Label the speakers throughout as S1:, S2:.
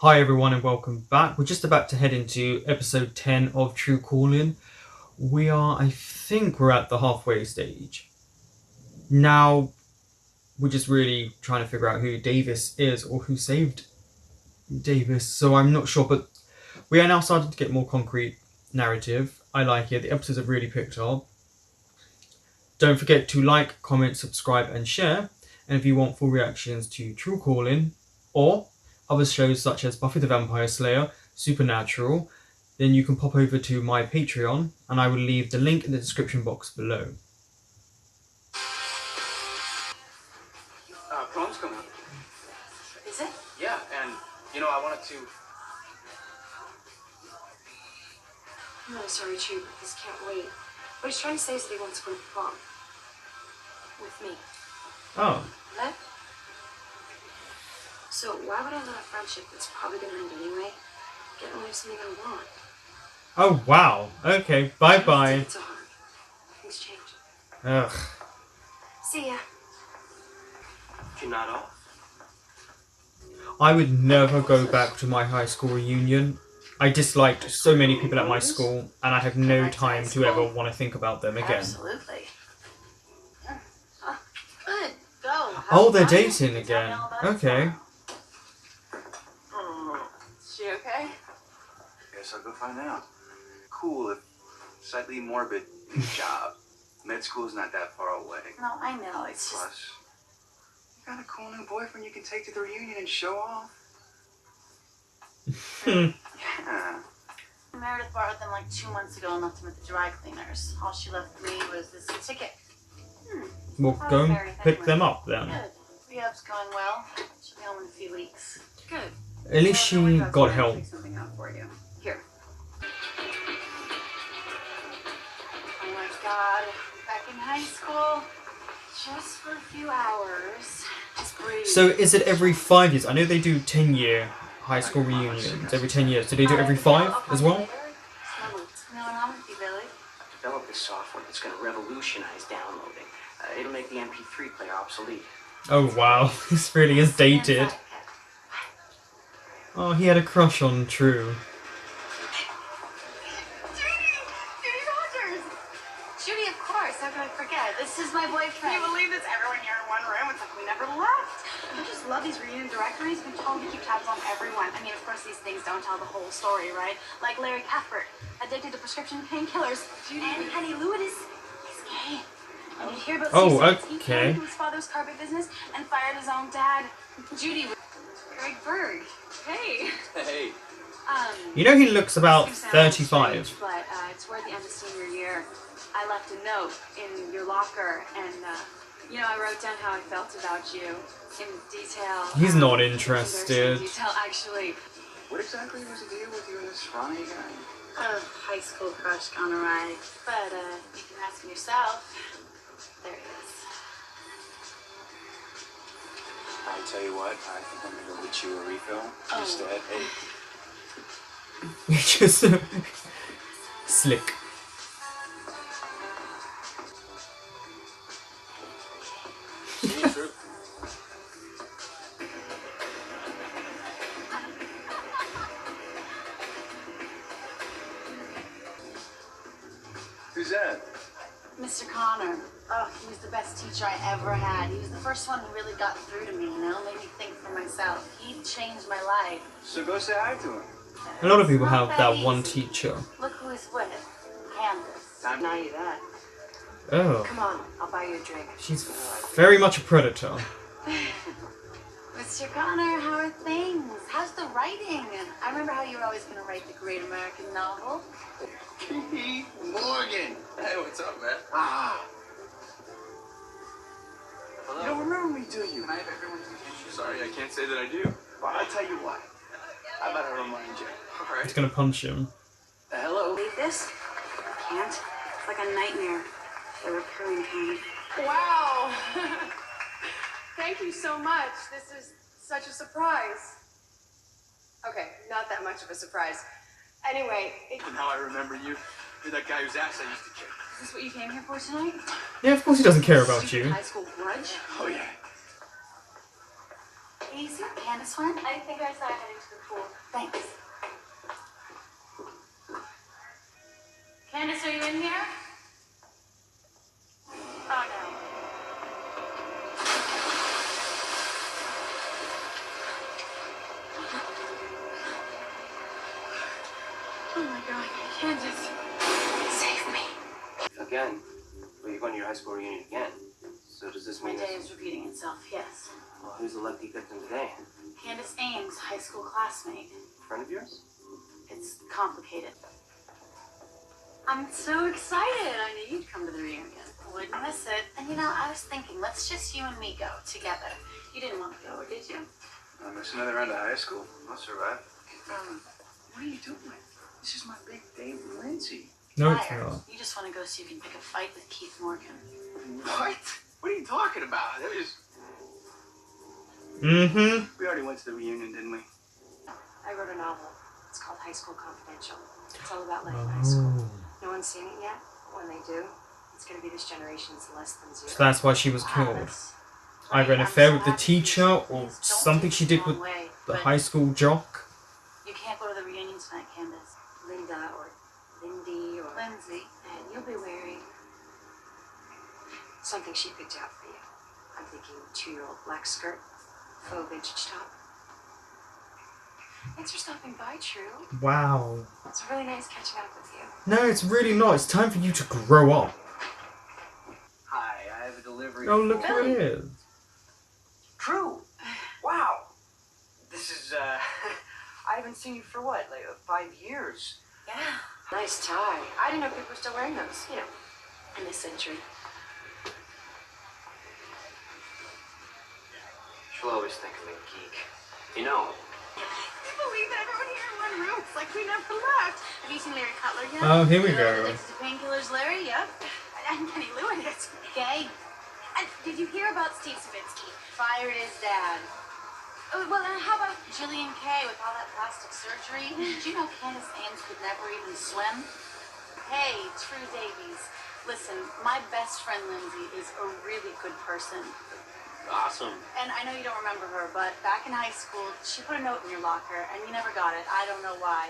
S1: Hi everyone and welcome back. We're just about to head into episode 10 of True Calling. I think we're at the halfway stage. Now, we're just really trying to figure out who Davis is or who saved Davis. So I'm not sure, but we are now starting to get more concrete narrative. I like it. The episodes have really picked up. Don't forget to like, comment, subscribe and share. And if you want full reactions to True Calling or other shows such as Buffy the Vampire Slayer, Supernatural, then you can pop over to my Patreon and I will leave the link in the description box below.
S2: Prom's coming up.
S3: Is it?
S2: Yeah, and I wanted to.
S3: I'm really sorry, True, but this can't wait. What he's trying to say is that he wants to go to prom. With me.
S1: Oh.
S3: What? So why would I let a friendship that's probably gonna end anyway get in the way of something I want?
S1: Oh wow. Okay. Bye bye.
S3: It's so hard. Things change.
S1: Ugh.
S3: See ya.
S2: You're not off.
S1: I would never go back to my high school reunion. I disliked so many people at my school and I have no time to ever want to think about them again.
S3: Absolutely. Good. Go.
S1: Oh, they're dating again. Okay.
S3: Is she okay?
S2: Guess I'll go find out. Cool, if slightly morbid job. Med school's not that far away.
S3: No, I know. It's just.
S2: Plus, you got a cool new boyfriend you can take to the reunion and show off. Yeah.
S4: Meredith borrowed them like 2 months ago and left them at the dry cleaners. All she left me was this ticket.
S1: We'll go and pick them up then.
S4: Good. Rehab's going well. She'll be home in a few weeks.
S3: Good.
S1: At least she got help.
S4: Pick something out for you. Here. Oh my God. Back in high school. Just for a few hours. Just breathe.
S1: So is it every 5 years? I know they do 10-year high school reunions every 10 years. Do they do it every 5 as well?
S4: No, I'm with you, Billy.
S2: I developed this software that's going to revolutionize downloading. It'll make the MP3 player obsolete.
S1: Oh wow, this really is dated. Oh, he had a crush on True.
S4: Judy Rogers! Judy, of course. How could I forget? This is my boyfriend.
S5: Can you believe this? Everyone here in one room. It's like we never left. I just love these reunion directories. You can totally keep tabs on everyone. I mean, of course, these things don't tell the whole story, right? Like Larry Cuthbert, addicted to prescription painkillers. Judy and Penny Lewis, he's gay. And you hear about he came into his father's carpet business and fired his own dad. Judy with Greg Berg. Hey.
S2: Hey.
S1: You know he looks about
S5: This sounds
S1: 35.
S5: strange, but it's toward the end of senior year. I left a note in your locker, and I wrote down how I felt about you in detail.
S1: He's not
S5: In
S1: interested.
S5: detail, actually.
S2: What exactly was the deal with you and this Ronnie guy?
S4: A high school crush gone awry. But you can ask him yourself. There he is.
S2: I tell you what, I think I'm going to get you a refill. Instead, hey.
S1: Just slick.
S2: Who's that?
S4: Mr. Connor. Oh, he was the best teacher I ever had. He was the first one who really got through to me, made me think for myself. He changed my life.
S2: So go say hi to him.
S1: A lot of people
S4: Not
S1: have that
S4: easy.
S1: one teacher.
S4: Look who he's with. Candace.
S2: Time
S5: Now you that.
S1: Oh,
S5: Come on, I'll buy you a drink.
S1: she's very much a predator.
S4: Mr. Connor, how are things? How's the writing? I remember how you were always going to write the great American novel.
S2: Keith Morgan. Hey, what's up, man? Ah. Hello.
S5: You don't remember me, do you?
S2: Can I have everyone's attention? Sorry, I can't say that I do. Well, I'll tell you what. How about I remind you? All right.
S1: He's gonna punch him.
S2: Hello.
S5: Believe this? I can't. It's like a nightmare. A recurring kind.
S6: Wow! Thank you so much. This is such a surprise. Okay, not that much of a surprise. Anyway,
S2: Now I remember you. You're that guy whose ass I used to kick.
S5: Is this what you came here for tonight?
S1: Yeah, of course he doesn't care about
S5: Stupid
S1: you.
S5: high school grudge?
S2: Oh, yeah.
S4: Hey, you see Candace went?
S3: I think I saw her heading to the pool.
S4: Thanks. Candace, are you in here? Oh, no.
S6: Oh my God, Candace. Save me.
S7: Again? Well, you're going to your high school reunion again. So does this
S4: My
S7: mean
S4: day is repeating itself, yes.
S7: Well, who's the lucky victim today?
S4: Candace Ames, high school classmate.
S7: Friend of yours?
S4: It's complicated. I'm so excited. I knew you'd come to the reunion. Wouldn't miss it. And you know, I was thinking, let's just you and me go together. You didn't want to go, did you?
S2: I miss another round of high school. I'll survive.
S7: What are you doing? This is my big day with Lindsay.
S1: No, it's
S4: Liar.
S1: not.
S4: You just want to go so you can pick a fight with Keith Morgan.
S2: What? What are you talking about? It was...
S1: Mm-hmm.
S2: We already went to the reunion, didn't we?
S3: I wrote a novel. It's called High School Confidential. It's all about life in high school.
S1: Oh.
S3: No one's seen it yet. When they do, it's going to be this generation's less than zero.
S1: So that's why she was
S4: Wow,
S1: killed.
S4: that's
S1: Either an
S4: great.
S1: affair
S4: I'm
S1: with
S4: so
S1: the
S4: happy.
S1: teacher or
S4: Please don't
S1: something
S4: take
S1: she
S4: it
S1: did
S4: the
S1: with
S4: wrong way,
S1: the
S4: but
S1: high school jock.
S4: You can't go to the reunion tonight, Candace.
S3: Linda or Lindy or
S4: Lindsay.
S3: and you'll be wearing something she picked out for you. I'm thinking 2-year-old black skirt, faux vintage top. Thanks for stopping by, True.
S1: Wow.
S3: It's really nice catching up with you.
S1: No, it's really not. It's time for you to grow up.
S7: Hi, I have a delivery.
S1: Oh, look
S7: for-
S1: who it is.
S7: True. Wow. This is, I haven't seen you for what, like 5 years?
S3: Yeah. Nice tie. I didn't know people were still wearing those, you know, in this century.
S7: She'll always think of me a geek. You know,
S5: Can you believe that everyone here in one room? It's like we never left. Have you seen Larry Cutler yet?
S1: Oh, here we
S4: You know,
S1: go.
S4: addicted to painkillers, Larry? Yep.
S5: And Kenny Lewis.
S4: Okay.
S5: And did you hear about Steve Savitsky?
S4: Fired his dad.
S5: Oh, well, how about
S4: Jillian Kay with all that plastic surgery. Did you know Candace Ames could never even swim? Hey, True Davies. Listen, my best friend Lindsay is a really good person.
S7: awesome.
S4: And I know you don't remember her, but back in high school, she put a note in your locker, and you never got it. I don't know why.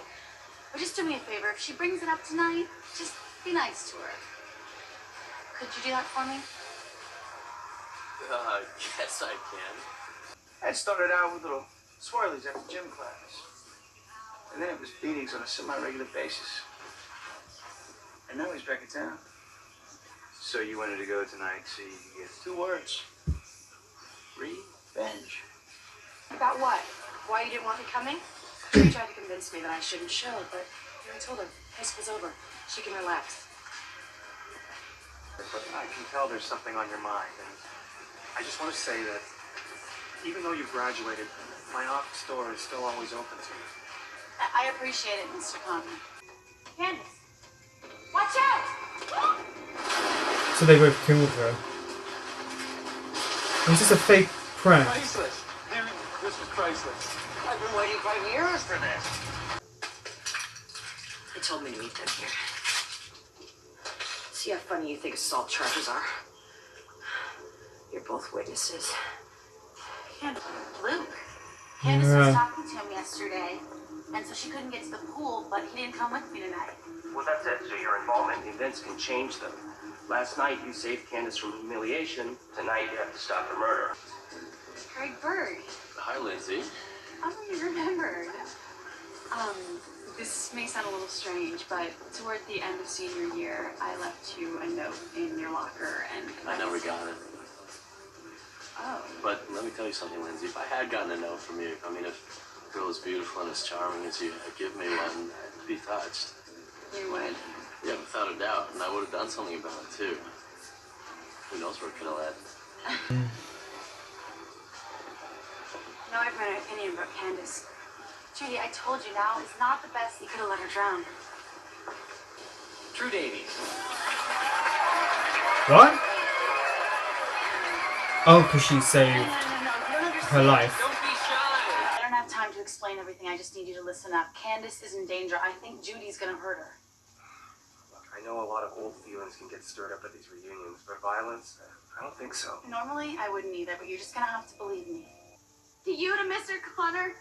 S4: But just do me a favor. If she brings it up tonight, just be nice to her. Could you do that for me?
S7: Yes, I can.
S2: I started out with little swirlies after gym class. And then it was beatings on a semi-regular basis. And now he's back in town. So you wanted to go tonight, so you could get 2 words. Revenge.
S3: About what? Why you didn't want me coming? She tried to convince me that I shouldn't show, but I told her high school's over. She can relax.
S8: But I can tell there's something on your mind, and I just want to say that even though you've graduated, my office door is still always open to you.
S4: I appreciate it, Mr. Conner. Candace, watch out!
S1: So they both killed her. Was this a fake prank?
S8: Priceless! Dude, this is priceless.
S7: I've been waiting 5 years for this.
S3: They told me to meet them here. See how funny you think assault charges are. You're both witnesses.
S4: Candace, Luke. Candace
S1: Yeah.
S4: was talking to him yesterday, and so she couldn't get to the pool, but he didn't come with me tonight.
S7: Well, that's it. So your involvement in events can change them. Last night, you saved Candace from humiliation. Tonight, you have to stop the murder.
S4: Greg Berg.
S7: Hi, Lindsay.
S4: Oh, you remembered. This may sound a little strange, but toward the end of senior year, I left you a note in your locker, and
S9: I never got it.
S4: Oh.
S9: But let me tell you something, Lindsay. If I had gotten a note from you, I mean, if a girl as beautiful and as charming as you had give me one, I'd be touched.
S4: You would.
S9: Yeah, without a doubt. And I would have done something about it, too. Who knows where it could have led.
S4: No, I've got an opinion about Candace. Judy, I told you now is not the best. You could have let her drown.
S7: True Davies.
S1: What? Oh, because she saved
S4: No, you don't understand.
S1: her life.
S7: Don't be shy.
S4: I don't have time to explain everything. I just need you to listen up. Candace is in danger. I think Judy's gonna hurt her.
S8: Look, I know a lot of old feelings can get stirred up at these reunions, but violence, I don't think so.
S4: Normally, I wouldn't either, but you're just gonna have to believe me.
S5: to you to Mr. Connor?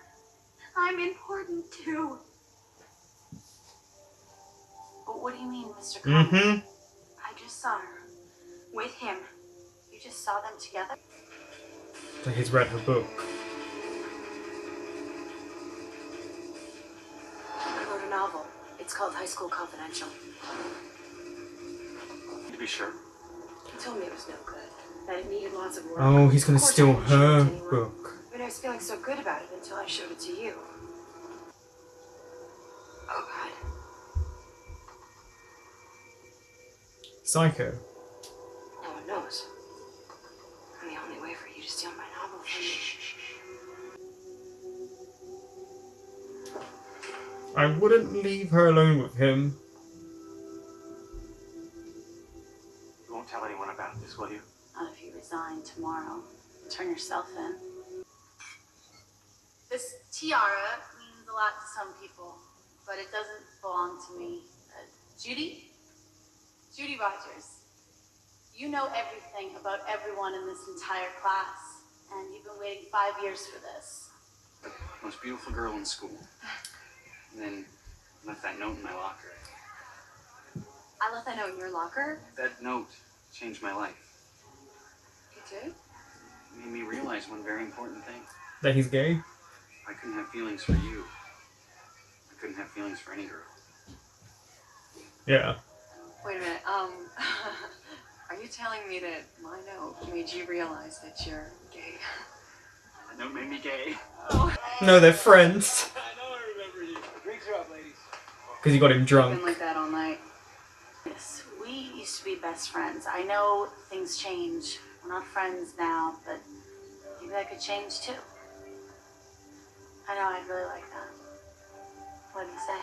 S5: I'm important too.
S4: But what do you mean, Mr. Common?
S1: Mm-hmm.
S5: I just saw her with him.
S4: You just saw them together?
S1: So he's read her book.
S3: I wrote a novel. It's called High School Confidential.
S8: To be sure.
S3: He told me it was no good, that it needed lots of work.
S1: Oh, he's gonna
S3: Of course, I
S1: steal
S3: didn't show it
S1: her
S3: to anyone.
S1: book.
S3: But I was feeling so good about it until I showed it to you. Oh, God.
S1: Psycho.
S3: No one knows. And the only way for you to steal my novel from me.
S1: I wouldn't leave her alone with him.
S8: You won't tell anyone about this, will you?
S4: Not if you resign tomorrow. Turn yourself in. This tiara means a lot to some people, but it doesn't belong to me. Judy? Judy Rogers. You know everything about everyone in this entire class, and you've been waiting 5 years for this.
S2: Most beautiful girl in school. And then left that note in my locker.
S3: I left that note in your locker.
S2: That note changed my life.
S3: You did?
S2: It made me realize one very important thing.
S1: That he's gay?
S2: I couldn't have feelings for you. I couldn't have feelings for any girl.
S1: Yeah.
S6: Wait a minute. Are you telling me that my note made you realize that you're gay?
S2: That note made me gay.
S1: No, they're friends.
S2: I know I remember you. Drinks are up, ladies.
S1: Because he got him
S6: Been
S1: drunk.
S6: like that all night.
S4: Yes, we used to be best friends. I know things change. We're not friends now, but maybe that could change too. I know, I'd really like that. What do you say?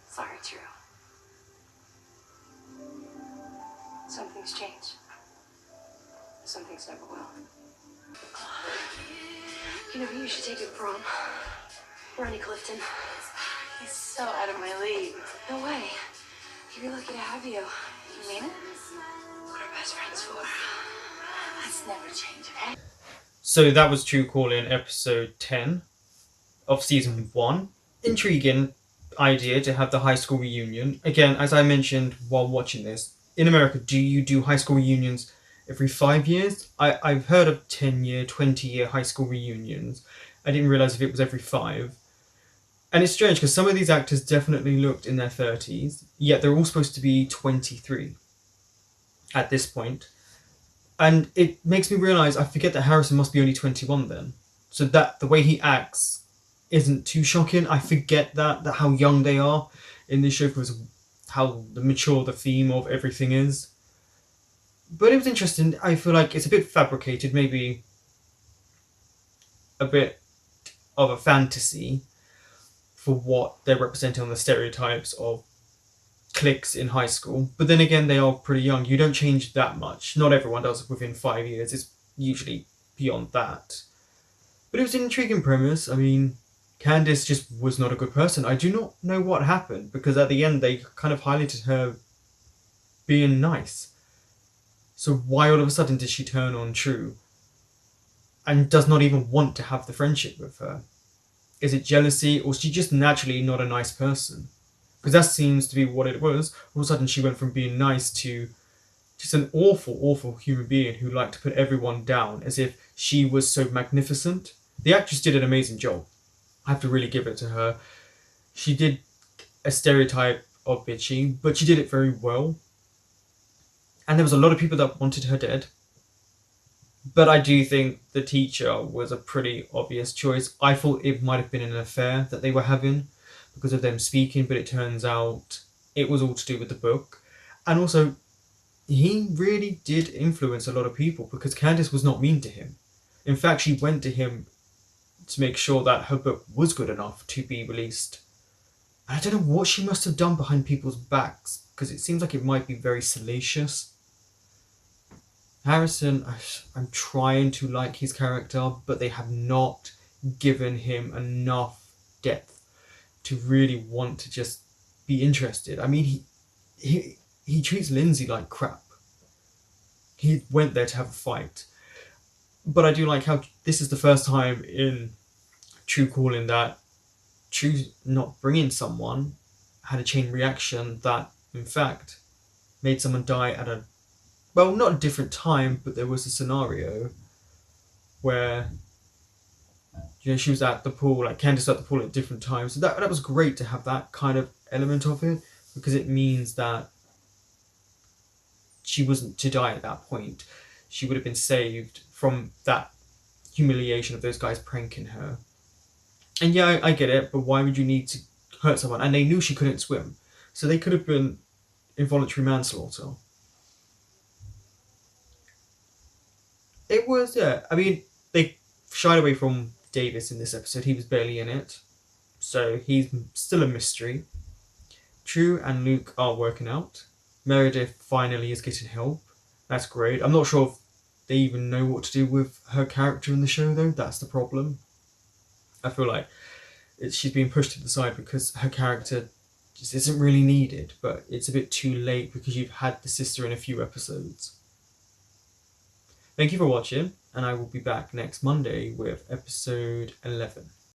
S3: Sorry, Drew. Some things change. Some things never will. You know who you should take it prom? Ronnie Clifton.
S4: He's so out of my league.
S3: No way. He'd be lucky to have you.
S4: You mean it?
S3: What are best friends for?
S4: That's never changing.
S1: So that was True Calling episode 10 of season 1. Intriguing idea to have the high school reunion. Again, as I mentioned while watching this, in America, do you do high school reunions every 5 years? I've heard of 10-year, 20-year high school reunions. I didn't realise if it was every 5. And it's strange because some of these actors definitely looked in their 30s, yet they're all supposed to be 23 at this point. And it makes me realise I forget that Harrison must be only 21 then. So that the way he acts isn't too shocking. I forget that how young they are in this show because of how mature the theme of everything is. But it was interesting. I feel like it's a bit fabricated, maybe a bit of a fantasy for what they're representing on the stereotypes of cliques in high school. But then again, they are pretty young. You don't change that much. Not everyone does within 5 years. It's usually beyond that. But it was an intriguing premise. I mean, Candace just was not a good person. I do not know what happened because at the end they kind of highlighted her being nice. So why all of a sudden did she turn on True and does not even want to have the friendship with her? Is it jealousy or is she just naturally not a nice person? Because that seems to be what it was. All of a sudden she went from being nice to just an awful, awful human being who liked to put everyone down as if she was so magnificent. The actress did an amazing job. I have to really give it to her. She did a stereotype of bitchy, but she did it very well. And there was a lot of people that wanted her dead. But I do think the teacher was a pretty obvious choice. I thought it might have been an affair that they were having because of them speaking, but it turns out it was all to do with the book. And also, he really did influence a lot of people because Candace was not mean to him. In fact, she went to him to make sure that her book was good enough to be released. And I don't know what she must have done behind people's backs because it seems like it might be very salacious. Harrison, I'm trying to like his character, but they have not given him enough depth to really want to just be interested. I mean, he treats Lindsay like crap. He went there to have a fight. But I do like how this is the first time in True Calling that True not bringing someone had a chain reaction that, in fact, made someone die at a, well, not a different time, but there was a scenario where, you know, she was at the pool, like Candace was at the pool at different times. So that was great to have that kind of element of it, because it means that she wasn't to die at that point. She would have been saved from that humiliation of those guys pranking her. And yeah, I get it, but why would you need to hurt someone? And they knew she couldn't swim, so they could have been involuntary manslaughter. It was, yeah, I mean, they shied away from Davis in this episode. He was barely in it, so he's still a mystery. True and Luke are working out. Meredith finally is getting help. That's great. I'm not sure if they even know what to do with her character in the show, though. That's the problem. I feel like she's being pushed to the side because her character just isn't really needed, but it's a bit too late because you've had the sister in a few episodes. Thank you for watching, and I will be back next Monday with episode 11.